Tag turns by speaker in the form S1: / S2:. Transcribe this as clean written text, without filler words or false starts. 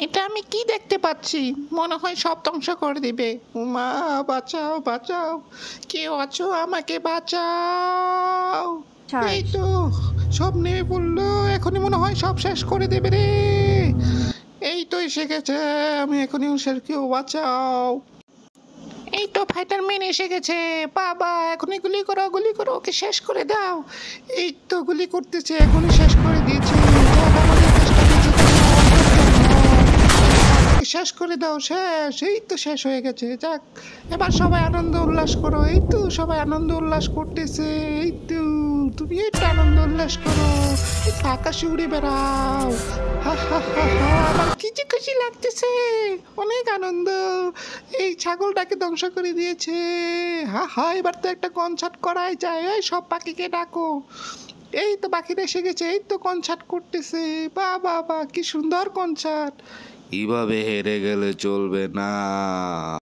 S1: এটা আমি কি দেখতে পাচ্ছি? মনে হয় সব ধ্বংস করে দিবে। উমা, বাঁচাও বাঁচাও, কেউ আছো, আমাকে বাঁচাও। এই
S2: Charge.
S1: তো সব নেমে পড়লো, এখনই মনে হয় সব শেষ করে দেবে রে। এই তো এসে গেছে, আমি এখনই কেউ বাঁচাও। এই তো ফাইটার ম্যান এসে গেছে। বাবা, এখনই গুলি করো, গুলি করো, ওকে শেষ করে দাও। এই তো গুলি করতেছে, এখনই শেষ করে দিয়েছে। যাক, আমাদের দেশটাকে জিতে আমাকে শেষ করে দাও, শেষ। এই তো শেষ হয়ে গেছে। যাক, এবার সবাই আনন্দ উল্লাস করো। এই তো সবাই আনন্দ উল্লাস করতেছে। এই তো তুমি একটু আনন্দ উল্লাস করো, একটু আকাশে উড়ে বেড়াও। হা হা হা হা, আমার কি যে খুশি লাগতেছে, অনেক আনন্দ। এই ছাগলটাকে ধ্বংস করে দিয়েছে। হা হা, এবার তো একটা কনসার্ট করাই যায়। এই সব পাখিকে ডাকো। এই তো পাখিরা এসে গেছে, এই তো কনসার্ট করতেছে। বাহ বাহ বাহ, কি সুন্দর কনসার্ট।
S3: এভাবে হেরে গেলে চলবে না।